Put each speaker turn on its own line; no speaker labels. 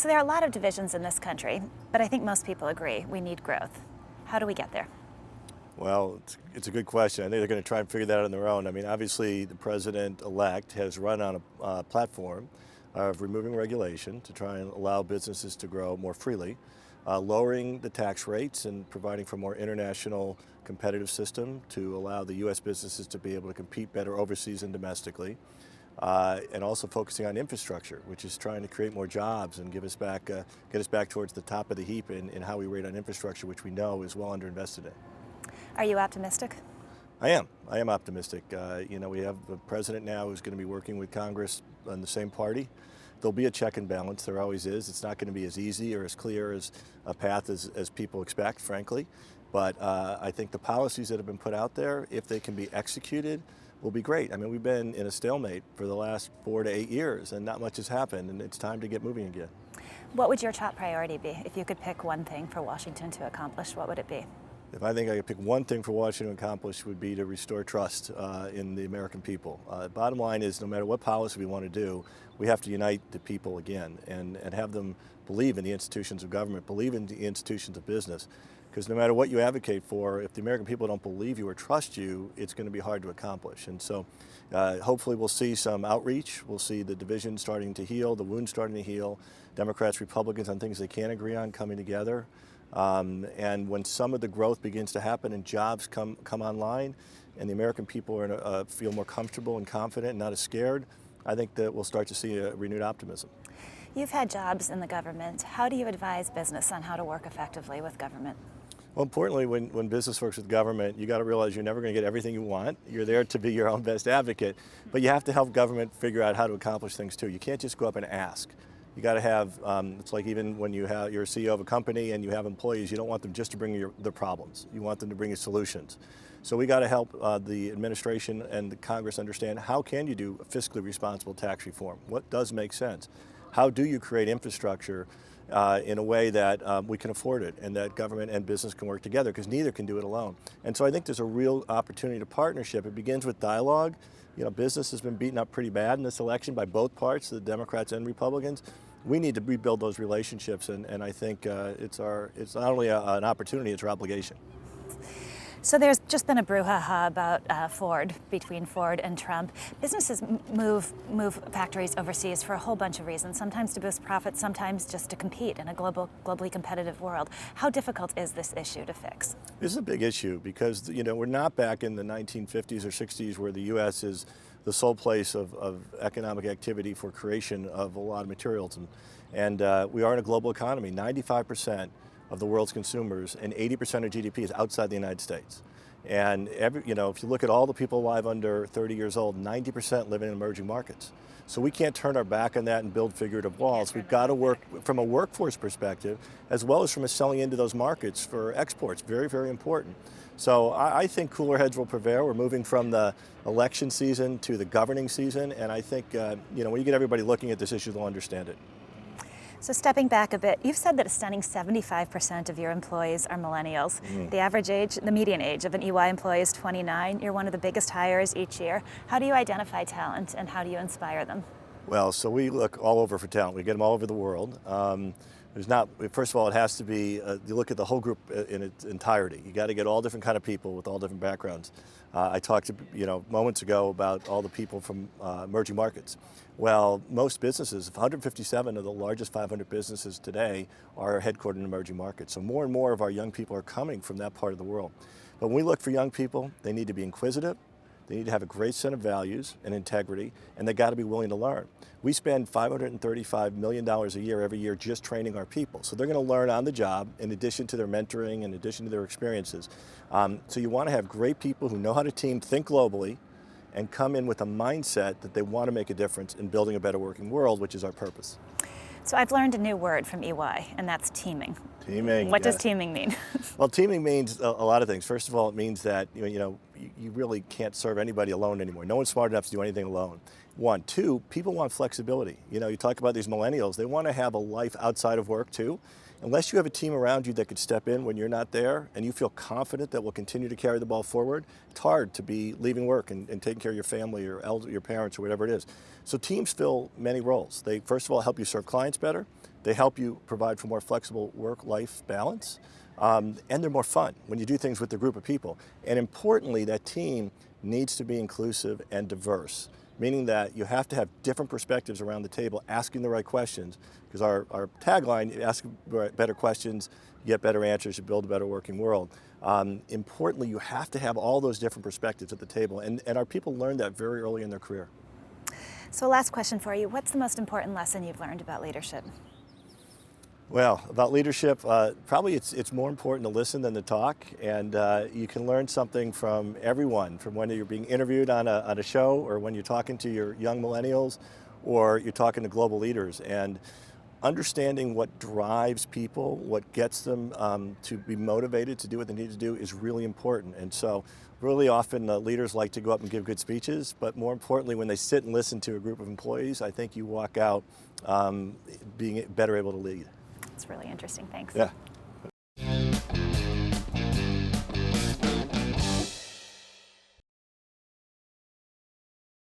So there are a lot of divisions in this country, but I think most people agree we need growth. How do we get there?
Well, it's a good question. I think they're going to try and figure that out on their own. I mean, obviously, the president-elect has run on a platform of removing regulation to try and allow businesses to grow more freely, lowering the tax rates and providing for a more international competitive system to allow the U.S. businesses to be able to compete better overseas and domestically, and also focusing on infrastructure, which is trying to create more jobs and get us back towards the top of the heap in how we rate on infrastructure, which we know is well underinvested in.
Are you optimistic?
I am optimistic. We have a president now who's going to be working with Congress on the same party. There'll be a check and balance, there always is. It's not going to be as easy or as clear as a path as people expect, frankly. But I think the policies that have been put out there, if they can be executed, will be great. I mean, we've been in a stalemate for the last 4 to 8 years and not much has happened, and it's time to get moving again.
What would your top priority be? If you could pick one thing for Washington to accomplish, what would it be?
If I think I could pick one thing for Washington to accomplish, would be to restore trust in the American people. Bottom line is, no matter what policy we want to do, we have to unite the people again and have them believe in the institutions of government, believe in the institutions of business. Because no matter what you advocate for, if the American people don't believe you or trust you, it's going to be hard to accomplish. And so hopefully we'll see some outreach. We'll see the division starting to heal, the wound starting to heal, Democrats, Republicans on things they can't agree on coming together. And when some of the growth begins to happen and jobs come online and the American people are feel more comfortable and confident and not as scared, I think that we'll start to see a renewed optimism.
You've had jobs in the government. How do you advise business on how to work effectively with government?
Well, importantly, when business works with government, you got to realize you're never going to get everything you want. You're there to be your own best advocate, but you have to help government figure out how to accomplish things too. You can't just go up and ask. You got to have, it's like even when you're a CEO of a company and you have employees, you don't want them just to bring you their problems. You want them to bring you solutions. So we got to help the administration and the Congress understand, how can you do fiscally responsible tax reform? What does make sense? How do you create infrastructure in a way that we can afford it and that government and business can work together, because neither can do it alone. And so I think there's a real opportunity to partnership. It begins with dialogue. You know, business has been beaten up pretty bad in this election by both parts, the Democrats and Republicans. We need to rebuild those relationships, and I think it's not only an opportunity, it's our obligation.
So there's just been a brouhaha about between Ford and Trump. Businesses move factories overseas for a whole bunch of reasons, sometimes to boost profits, sometimes just to compete in a globally competitive world. How difficult is this issue to fix?
This is a big issue because, you know, we're not back in the 1950s or 60s where the U.S. is the sole place of economic activity for creation of a lot of materials. And we are in a global economy. 95% of the world's consumers and 80% of GDP is outside the United States. And if you look at all the people alive under 30 years old, 90% live in emerging markets. So we can't turn our back on that and build figurative walls. We've got to work from a workforce perspective, as well as from a selling into those markets for exports. Very, very important. So I think cooler heads will prevail. We're moving from the election season to the governing season, and I think when you get everybody looking at this issue, they'll understand it.
So stepping back a bit, you've said that a stunning 75% of your employees are millennials. The median age of an EY employee is 29. You're one of the biggest hires each year. How do you identify talent and how do you inspire them?
Well, so we look all over for talent. We get them all over the world. First of all, it has to be, you look at the whole group in its entirety. You got to get all different kind of people with all different backgrounds. I talked moments ago about all the people from emerging markets. Well, most businesses, 157 of the largest 500 businesses today are headquartered in emerging markets. So more and more of our young people are coming from that part of the world. But when we look for young people, they need to be inquisitive. They need to have a great set of values and integrity, and they got to be willing to learn. We spend $535 million a year every year just training our people. So they're going to learn on the job in addition to their mentoring, in addition to their experiences. So you want to have great people who know how to team, think globally, and come in with a mindset that they want to make a difference in building a better working world, which is our purpose.
So I've learned a new word from EY, and that's teaming.
Teaming.
What does teaming mean?
Well, teaming means a lot of things. First of all, it means that you you really can't serve anybody alone anymore. No one's smart enough to do anything alone. One. Two, people want flexibility. You talk about these millennials, they want to have a life outside of work too. Unless you have a team around you that could step in when you're not there and you feel confident that will continue to carry the ball forward, it's hard to be leaving work and taking care of your family or your parents or whatever it is. So teams fill many roles. They, first of all, help you serve clients better. They help you provide for more flexible work-life balance. And they're more fun when you do things with a group of people. And importantly, that team needs to be inclusive and diverse, meaning that you have to have different perspectives around the table, asking the right questions, because our tagline, ask better questions, you get better answers, you build a better working world. Importantly, you have to have all those different perspectives at the table, and our people learn that very early in their career.
So last question for you, what's the most important lesson you've learned about leadership?
Well, about leadership, probably it's more important to listen than to talk, and you can learn something from everyone, from when you're being interviewed on a show, or when you're talking to your young millennials, or you're talking to global leaders. And understanding what drives people, what gets them to be motivated to do what they need to do is really important. And so really often leaders like to go up and give good speeches, but more importantly, when they sit and listen to a group of employees, I think you walk out being better able to lead.
It's really interesting. Thanks.
Yeah.